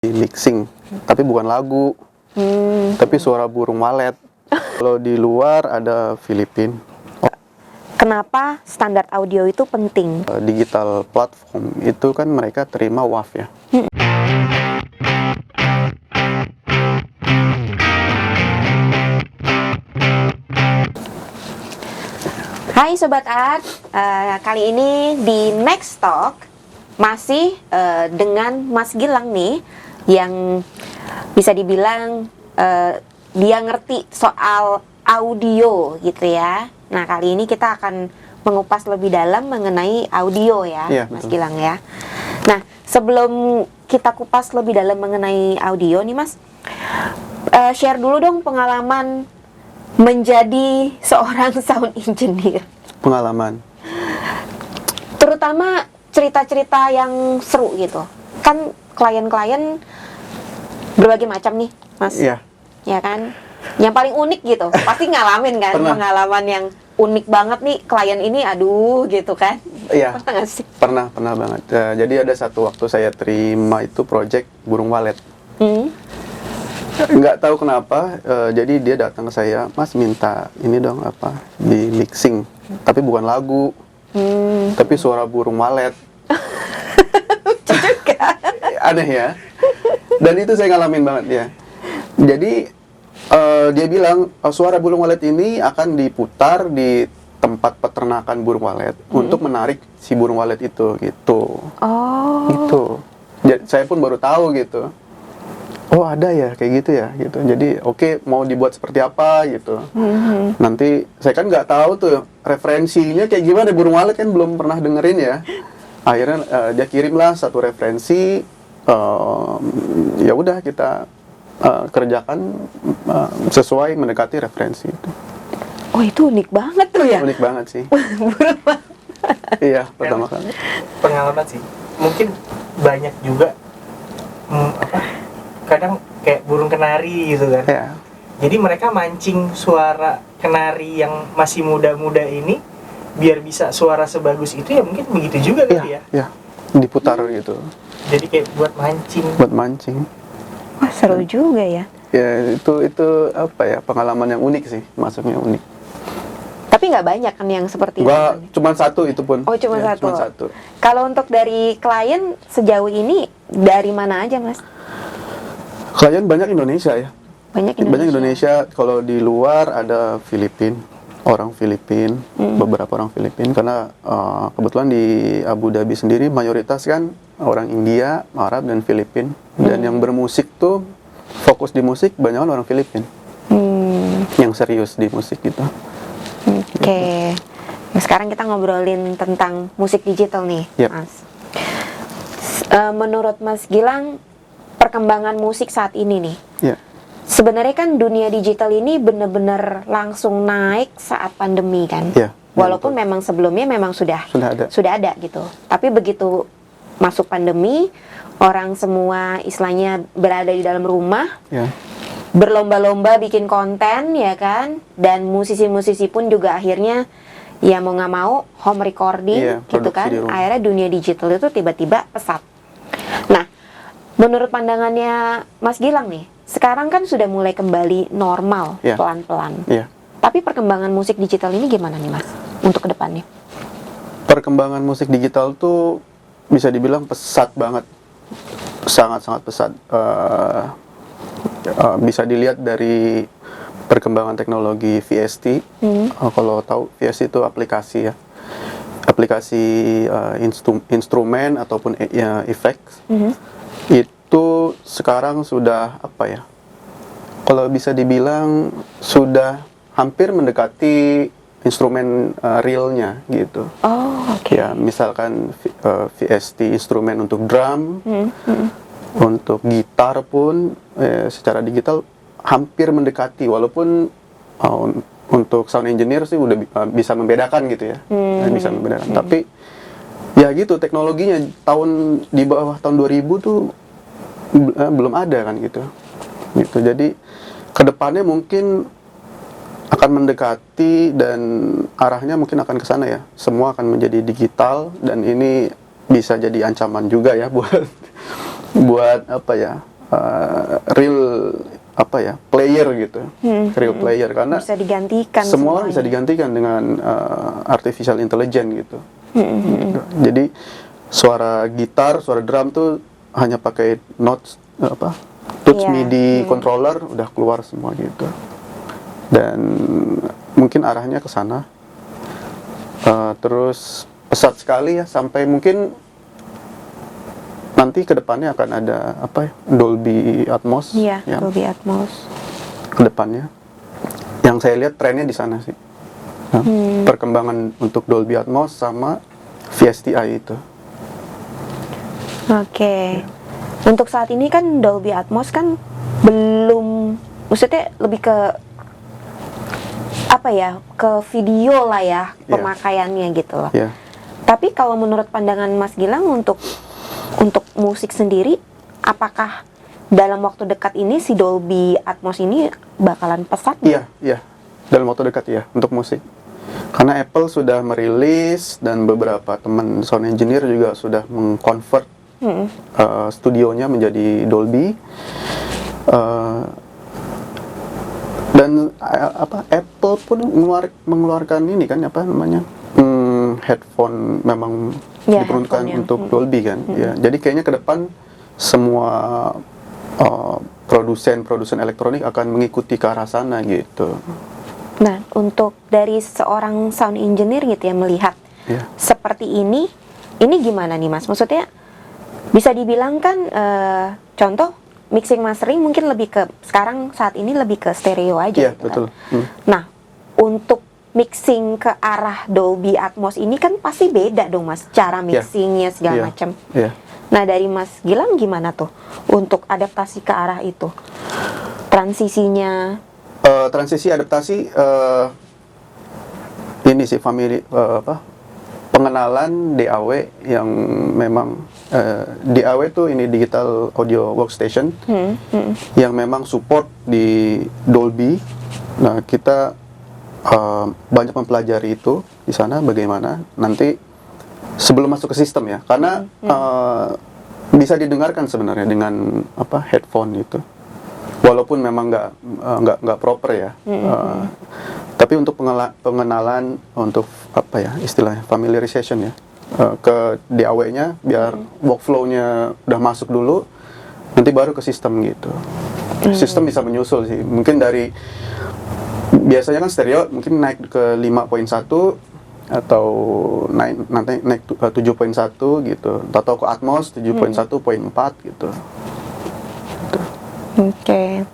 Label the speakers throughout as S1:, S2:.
S1: Mixing, tapi bukan lagu, tapi suara burung walet. Kalau di luar ada Filipin.
S2: Kenapa standar audio itu penting?
S1: Digital platform itu kan mereka terima WAV ya.
S2: Hai Sobat Art, kali ini di Next Talk masih dengan Mas Gilang nih, yang bisa dibilang dia ngerti soal audio gitu ya. Nah, kali ini kita akan mengupas lebih dalam mengenai audio ya,
S1: Iya,
S2: Mas
S1: betul.
S2: Gilang ya. Nah, sebelum kita kupas lebih dalam mengenai audio nih Mas, share dulu dong pengalaman menjadi seorang sound engineer.
S1: Pengalaman.
S2: Terutama cerita-cerita yang seru gitu. Kan klien-klien berbagai macam nih, Mas.
S1: Iya.
S2: Ya kan? Yang paling unik gitu. Pasti ngalamin kan
S1: Pernah.
S2: pengalaman yang unik banget nih, klien ini aduh gitu kan.
S1: Iya.
S2: Pernah nggak sih?
S1: Pernah banget. Jadi ada satu waktu saya terima itu project burung walet. Nggak tahu kenapa, jadi dia datang ke saya, Mas minta ini dong di mixing, tapi bukan lagu, tapi suara burung walet. Aneh ya. Dan itu saya ngalamin banget ya. Jadi dia bilang suara burung walet ini akan diputar di tempat peternakan burung walet untuk menarik si burung walet itu gitu.
S2: Oh.
S1: Gitu. Saya pun baru tahu gitu. Oh ada ya kayak gitu ya gitu. Jadi oke, mau dibuat seperti apa gitu. Nanti saya kan nggak tahu tuh referensinya kayak gimana, burung walet kan belum pernah dengerin ya. Akhirnya dia kirimlah satu referensi. Ya udah kita kerjakan sesuai mendekati referensi itu.
S2: Oh, itu unik banget tuh ya.
S1: Unik banget sih.
S2: Burung walet.
S1: Iya, pertama kali.
S3: Pengalaman sih mungkin banyak juga kadang kayak burung kenari gitu kan.
S1: Ya.
S3: Jadi mereka mancing suara kenari yang masih muda-muda ini biar bisa suara sebagus itu, ya mungkin begitu juga kali ya.
S1: Ya, diputar gitu
S3: Jadi kayak buat mancing.
S1: buat mancing.
S2: Wah, seru juga ya.
S1: Ya itu pengalaman yang unik sih, masuknya unik.
S2: Tapi nggak banyak kan yang seperti itu.
S1: Gua cuma satu itu pun.
S2: Oh, cuma
S1: Ya,
S2: satu.
S1: Cuma satu.
S2: Kalau untuk dari klien sejauh ini dari mana aja, Mas?
S1: Klien banyak Indonesia ya.
S2: Banyak Indonesia.
S1: Banyak Indonesia. Kalau di luar ada Filipin, orang Filipin, beberapa orang Filipin. Karena kebetulan di Abu Dhabi sendiri mayoritas kan orang India, Arab dan Filipin. Dan yang bermusik tuh fokus di musik banyak orang Filipin. Yang serius di musik gitu.
S2: Oke. Nah, sekarang kita ngobrolin tentang musik digital nih,
S1: Yep.
S2: Mas. Menurut Mas Gilang, perkembangan musik saat ini nih,
S1: Ya.
S2: sebenarnya kan dunia digital ini benar-benar langsung naik saat pandemi kan.
S1: Ya,
S2: Walaupun
S1: betul.
S2: memang sebelumnya memang sudah
S1: Sudah ada.
S2: gitu. Tapi begitu masuk pandemi, orang semua istilahnya berada di dalam rumah,
S1: Ya.
S2: berlomba-lomba bikin konten ya kan, dan musisi-musisi pun juga akhirnya ya mau nggak mau home recording
S1: Iya,
S2: gitu
S1: produksi
S2: kan.
S1: di rumah.
S2: Akhirnya dunia digital itu tiba-tiba pesat. Nah, menurut pandangannya Mas Gilang nih, sekarang kan sudah mulai kembali normal
S1: Iya.
S2: pelan-pelan.
S1: Iya.
S2: Tapi perkembangan musik digital ini gimana nih Mas untuk kedepannya?
S1: Perkembangan musik digital tuh bisa dibilang pesat banget, sangat-sangat pesat. Bisa dilihat dari perkembangan teknologi VST. Kalau tahu VST itu aplikasi ya, aplikasi instrumen ataupun effects. Itu sekarang sudah kalau bisa dibilang sudah hampir mendekati instrumen realnya gitu.
S2: Oh, oke.
S1: Ya, misalkan VST instrumen untuk drum, untuk gitar pun secara digital hampir mendekati, walaupun untuk sound engineer sih udah bisa membedakan gitu ya. Bisa membedakan. Tapi ya gitu, teknologinya di bawah tahun 2000 tuh belum ada kan gitu. Jadi kedepannya mungkin akan mendekati dan arahnya mungkin akan ke sana ya. Semua akan menjadi digital, dan ini bisa jadi ancaman juga ya buat real player gitu, real player, karena
S2: Bisa digantikan
S1: semua
S2: semuanya.
S1: bisa digantikan dengan artificial intelligence gitu. Jadi suara gitar, suara drum tuh hanya pakai notes touch
S2: Iya.
S1: MIDI controller udah keluar semua gitu. Dan mungkin arahnya ke sana. Terus pesat sekali ya, sampai mungkin nanti ke depannya akan ada Dolby Atmos
S2: Iya,
S1: ya,
S2: Dolby Atmos.
S1: ke depannya. Yang saya lihat trennya di sana sih. Nah, perkembangan untuk Dolby Atmos sama VSTI itu.
S2: Oke. Untuk saat ini kan Dolby Atmos kan belum, maksudnya lebih ke ke video lah ya pemakaiannya gitu loh.
S1: Ya.
S2: Tapi kalau menurut pandangan Mas Gilang untuk musik sendiri, apakah dalam waktu dekat ini si Dolby Atmos ini bakalan pesat?
S1: Iya. Dalam waktu dekat ya untuk musik. Karena Apple sudah merilis dan beberapa teman sound engineer juga sudah mengconvert studionya menjadi Dolby. Dan Apple pun mengeluarkan ini kan headphone memang
S2: Ya,
S1: diperuntukkan
S2: headphone-nya.
S1: untuk Dolby kan. Ya, jadi kayaknya ke depan semua produsen elektronik akan mengikuti ke arah sana gitu.
S2: Nah, untuk dari seorang sound engineer gitu ya, melihat
S1: Ya.
S2: seperti ini gimana nih Mas? Maksudnya bisa dibilang kan contoh mixing mastering mungkin lebih ke sekarang saat ini lebih ke stereo aja
S1: Iya,
S2: gitu
S1: betul.
S2: kan. Nah, untuk mixing ke arah Dolby Atmos ini kan pasti beda dong Mas, cara mixingnya segala
S1: Iya.
S2: macam.
S1: Iya.
S2: Nah, dari Mas Gilang gimana tuh untuk adaptasi ke arah itu? Transisinya?
S1: Transisi adaptasi ini sih pengenalan DAW yang memang DAW tuh ini digital audio workstation yang memang support di Dolby. Nah, kita banyak mempelajari itu di sana bagaimana nanti sebelum masuk ke sistem ya, karena bisa didengarkan sebenarnya dengan headphone itu, walaupun memang nggak proper ya. Tapi untuk pengenalan untuk istilahnya familiarization ya ke DAW-nya biar workflow-nya udah masuk dulu, nanti baru ke sistem gitu. Sistem bisa menyusul sih, mungkin dari biasanya kan stereo mungkin naik ke 5.1 atau naik 7.1 gitu, atau ke Atmos 7.1.4 gitu.
S2: Oke.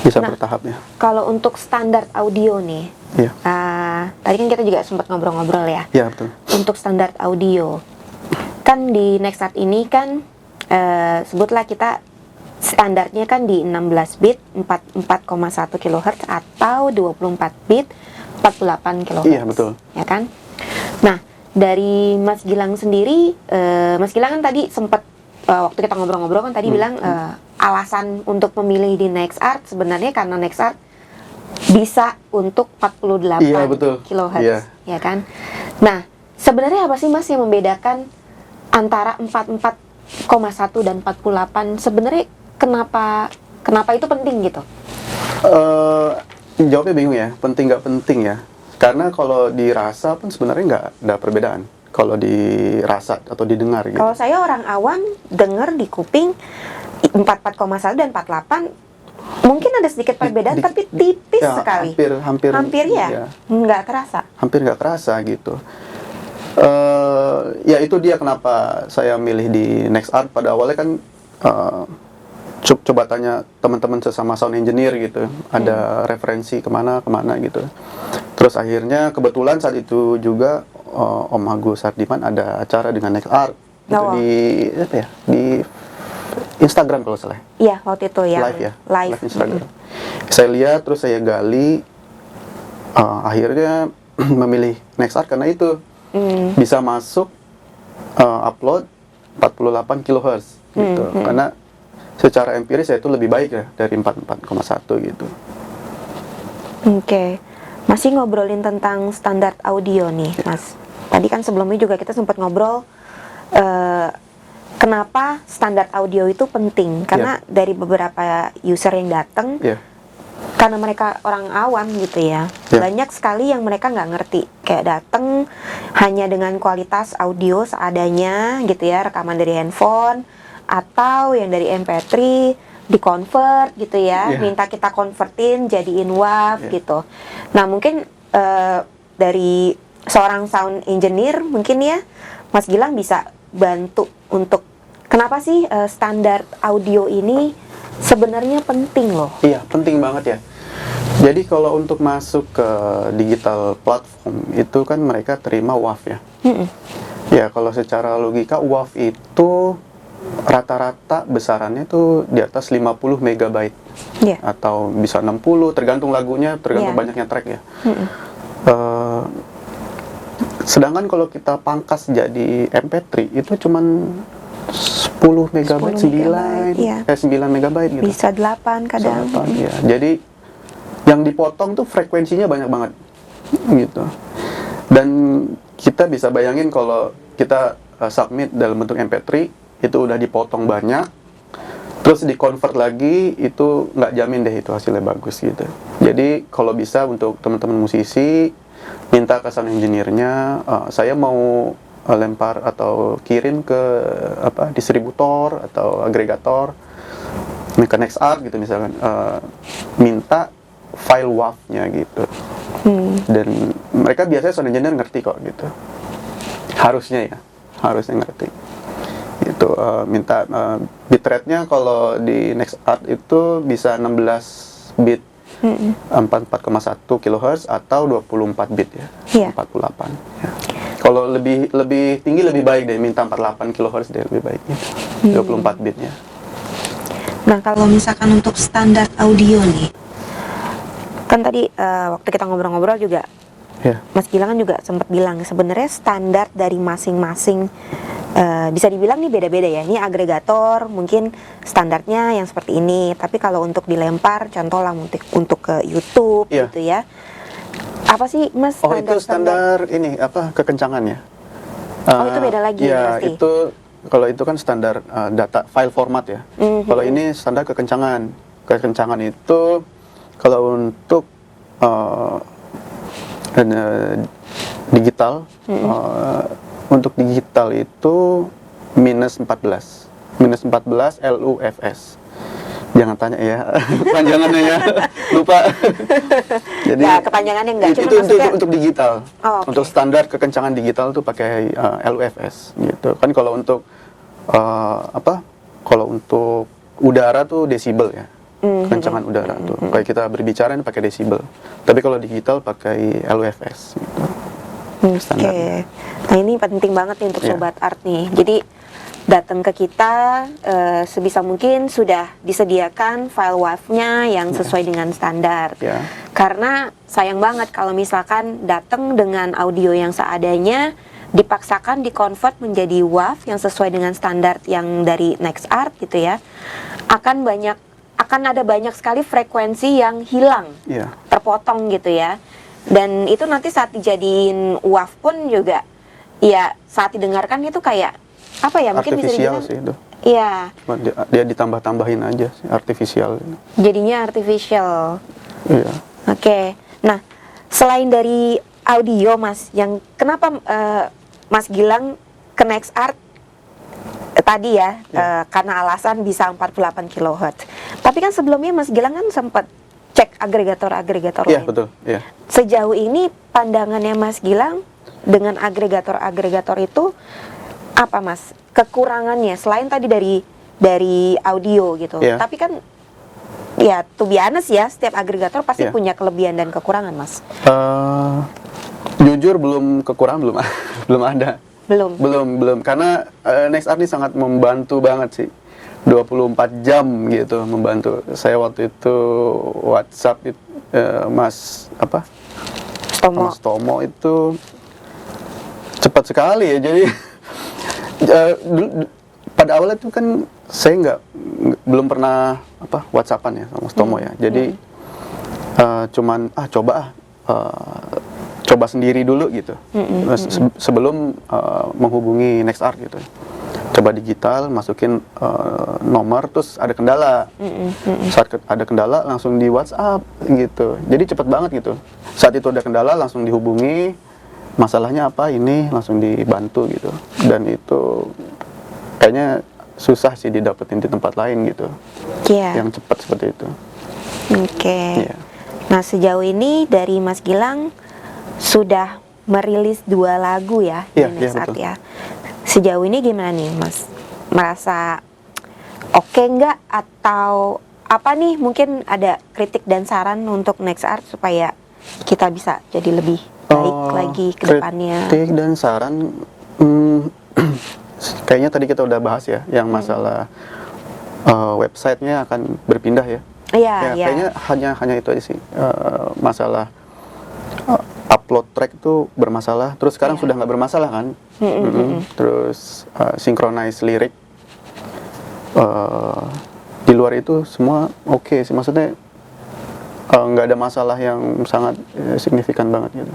S1: Bisa
S2: Nah,
S1: bertahap ya.
S2: Kalau untuk standar audio nih,
S1: Iya.
S2: tadi kan kita juga sempat ngobrol-ngobrol ya.
S1: Iya, betul.
S2: Untuk standar audio, kan di Nexart ini kan sebutlah kita standarnya kan di 16 bit 4,1 kHz atau 24 bit 48 kHz.
S1: Iya, betul.
S2: Ya kan? Nah, dari Mas Gilang sendiri, Mas Gilang kan tadi sempat waktu kita ngobrol-ngobrol kan tadi bilang alasan untuk memilih di Nexart sebenarnya karena Nexart bisa untuk 48
S1: Iya, betul.
S2: kHz,
S1: Iya.
S2: ya kan? Nah, sebenarnya apa sih Mas yang membedakan antara 44,1 dan 48? Sebenarnya kenapa itu penting gitu?
S1: Jawabnya bingung ya, penting nggak penting ya. Karena kalau dirasa pun sebenarnya nggak ada perbedaan. Kalau dirasa atau didengar gitu.
S2: Kalau saya orang awam dengar di kuping 44,1 dan 48 mungkin ada sedikit perbedaan tapi tipis
S1: Ya,
S2: sekali.
S1: hampir
S2: ya, nggak kerasa.
S1: hampir nggak kerasa gitu. Ya itu dia kenapa saya milih di Nexart. Pada awalnya kan coba tanya teman-teman sesama sound engineer gitu, ada referensi kemana gitu. Terus akhirnya kebetulan saat itu juga Om Agus Sardiman ada acara dengan Nexart gitu, di Instagram kalau salah.
S2: Iya, waktu itu ya.
S1: Live Instagram. Saya lihat terus saya gali, akhirnya memilih Nexart karena itu bisa masuk upload 48 kHz gitu. Karena secara empiris ya itu lebih baik ya dari 44,1 gitu.
S2: Oke. Masih ngobrolin tentang standar audio nih, Mas. Tadi kan sebelumnya juga kita sempat ngobrol kenapa standar audio itu penting? Karena dari beberapa user yang datang, karena mereka orang awam gitu ya, banyak sekali yang mereka nggak ngerti, kayak datang hanya dengan kualitas audio seadanya gitu ya, rekaman dari handphone atau yang dari MP3 di-convert gitu ya, minta kita convertin jadiin WAV gitu. Nah mungkin dari seorang sound engineer mungkin ya, Mas Gilang bisa bantu untuk kenapa sih standar audio ini sebenarnya penting loh?
S1: Iya, penting banget ya. Jadi kalau untuk masuk ke digital platform itu kan mereka terima WAV ya. Ya kalau secara logika WAV itu rata-rata besarannya tuh di atas 50 megabyte atau bisa 60, tergantung lagunya, tergantung banyaknya track ya. Sedangkan kalau kita pangkas jadi MP3 itu cuman 10 megabyte, 9 megabyte gitu.
S2: Bisa 8 kadang.
S1: 8, ya. Jadi yang dipotong tuh frekuensinya banyak banget gitu. Dan kita bisa bayangin kalau kita submit dalam bentuk MP3 itu udah dipotong banyak, terus di-convert lagi, itu nggak jamin deh itu hasilnya bagus gitu. Jadi kalau bisa untuk teman-teman musisi, minta ke sound engineer-nya, saya mau lempar atau kirim ke distributor atau agregator, ke Nexart gitu misalkan, minta file WAV-nya gitu. Dan mereka biasanya sound engineer ngerti kok gitu. Harusnya ngerti. Itu minta bitrate-nya kalau di Nexart itu bisa 16 bit 44,1 kHz atau 24 bit ya. 48 ya. Kalau lebih tinggi lebih baik deh, minta 48 kHz deh lebih baik gitu. 24 bitnya.
S2: Nah, kalau misalkan untuk standar audio nih, kan tadi waktu kita ngobrol-ngobrol juga, Mas Gilang kan juga sempat bilang sebenarnya standar dari masing-masing bisa dibilang nih beda-beda ya. Ini agregator mungkin standarnya yang seperti ini, tapi kalau untuk dilempar, contoh lah untuk ke YouTube gitu ya. Apa sih Mas standar?
S1: Itu standar ini kekencangannya.
S2: Itu beda lagi
S1: ya,
S2: pasti.
S1: Itu kalau itu kan standar data file format ya. Kalau ini standar kekencangan. Kekencangan itu kalau untuk digital, untuk digital itu minus 14 LUFS. Jangan tanya ya kepanjangannya ya, lupa. Jadi
S2: ya, kepanjangannya enggak,
S1: itu untuk digital. Untuk standar kekencangan digital tuh pakai LUFS gitu. Kan kalau untuk kalau untuk udara tuh desibel ya. Kekencangan udara tuh. Kayak kita berbicara ini pakai desibel. Tapi kalau digital pakai LUFS gitu.
S2: Oke. Nah, ini penting banget nih untuk Sobat Art nih. Jadi datang ke kita sebisa mungkin sudah disediakan file WAV-nya yang sesuai dengan standar. Karena sayang banget kalau misalkan datang dengan audio yang seadanya, dipaksakan di-convert menjadi WAV yang sesuai dengan standar yang dari Nexart gitu ya. Akan ada banyak sekali frekuensi yang hilang, terpotong gitu ya. Dan itu nanti saat dijadiin WAV pun juga, ya saat didengarkan itu kayak apa ya, mungkin bisa dibilang
S1: sih itu.
S2: Iya.
S1: Dia ditambah-tambahin aja sih, artifisial.
S2: Jadinya artificial.
S1: Iya.
S2: Oke. Nah, selain dari audio Mas, yang kenapa Mas Gilang ke Nexart tadi ya, karena alasan bisa 48 kHz. Tapi kan sebelumnya Mas Gilang kan sempat cek agregator-agregator lain.
S1: Iya, betul. Iya.
S2: Sejauh ini pandangannya Mas Gilang dengan agregator-agregator itu apa Mas? Kekurangannya selain tadi dari audio gitu. Tapi kan ya to be honest ya, setiap agregator pasti punya kelebihan dan kekurangan Mas.
S1: Jujur belum kekurangan belum ada. Belum karena Nexart ini sangat membantu banget sih. 24 jam gitu membantu. Saya waktu itu WhatsApp Mas Tomo itu cepat sekali ya. Jadi pada awalnya itu kan saya belum pernah WhatsAppan ya sama Mas Tomo ya. Jadi cuman coba sendiri dulu gitu. Sebelum menghubungi Nexart gitu. coba digital, masukin nomor, terus ada kendala. Saat ada kendala langsung di WhatsApp gitu. Jadi cepet banget gitu. Saat itu ada kendala langsung dihubungi, masalahnya apa ini, langsung dibantu gitu. Dan itu kayaknya susah sih didapetin di tempat lain gitu.
S2: Iya.
S1: Yang cepat seperti itu.
S2: Oke.
S1: Iya.
S2: Nah, sejauh ini dari Mas Gilang sudah merilis 2 lagu ya
S1: Iya,
S2: di
S1: iya,
S2: Next Art
S1: betul.
S2: ya. Sejauh ini gimana nih Mas? Merasa oke nggak, atau apa nih, mungkin ada kritik dan saran untuk Next Art supaya kita bisa jadi lebih baik lagi ke depannya?
S1: Kritik dan saran, kayaknya tadi kita udah bahas ya, yang masalah websitenya akan berpindah ya.
S2: Iya,
S1: Ya,
S2: iya.
S1: kayaknya hanya itu aja sih. Masalah upload track itu bermasalah. Terus sekarang
S2: Iya.
S1: sudah nggak bermasalah kan? Terus synchronize lirik. Di luar itu semua oke sih. Maksudnya nggak ada masalah yang sangat signifikan banget gitu.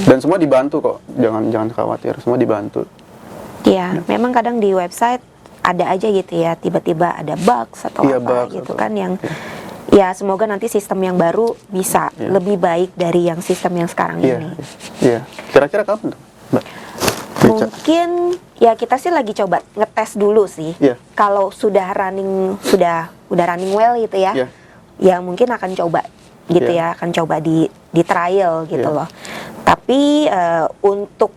S1: Dan semua dibantu kok. Jangan khawatir. Semua dibantu.
S2: Iya, memang kadang di website ada aja gitu ya, tiba-tiba ada bugs atau
S1: Iya,
S2: apa
S1: bugs
S2: gitu
S1: atau-
S2: kan yang
S1: iya.
S2: ya semoga nanti sistem yang baru bisa
S1: Iya.
S2: lebih baik dari yang sistem yang sekarang
S1: Iya,
S2: ini.
S1: iya. Kira-kira kapan tuh, Mbak? Beca.
S2: Mungkin ya kita sih lagi coba ngetes dulu sih.
S1: Iya.
S2: Kalau sudah udah running well gitu ya.
S1: Iya.
S2: Ya mungkin akan coba gitu
S1: Iya.
S2: ya, akan coba di trial gitu
S1: Iya.
S2: loh. Tapi untuk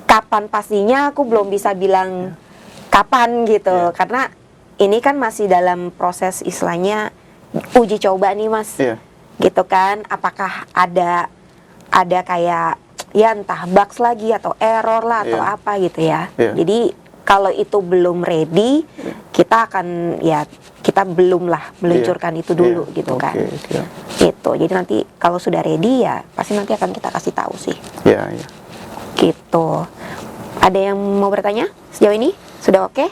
S2: kapan pastinya aku belum bisa bilang kapan gitu,
S1: Iya.
S2: karena ini kan masih dalam proses istilahnya uji coba nih Mas.
S1: Iya.
S2: Gitu kan, apakah ada kayak ya entah bugs lagi atau error lah atau
S1: Iya.
S2: apa gitu ya.
S1: Iya.
S2: Jadi kalau itu belum ready, kita akan ya kita belum lah meluncurkan itu dulu
S1: Iya.
S2: gitu kan.
S1: Oke, siap.
S2: Gitu. Jadi nanti kalau sudah ready ya pasti nanti akan kita kasih tahu sih.
S1: Iya, iya.
S2: Gitu. Ada yang mau bertanya sejauh ini? Sudah oke?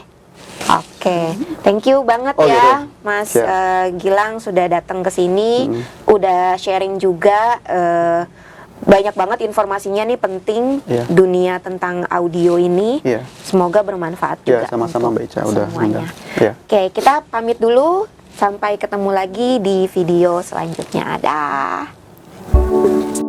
S2: Oke, thank you banget
S1: Oh,
S2: ya
S1: gitu.
S2: Mas
S1: Siap.
S2: Gilang sudah datang ke sini, udah sharing juga banyak banget informasinya nih penting
S1: Iya.
S2: dunia tentang audio ini.
S1: Iya.
S2: Semoga bermanfaat
S1: Ya,
S2: juga
S1: sama-sama
S2: untuk
S1: Mbak Ica udah
S2: semuanya.
S1: undang. Ya.
S2: Oke, kita pamit dulu. Sampai ketemu lagi di video selanjutnya. Dah.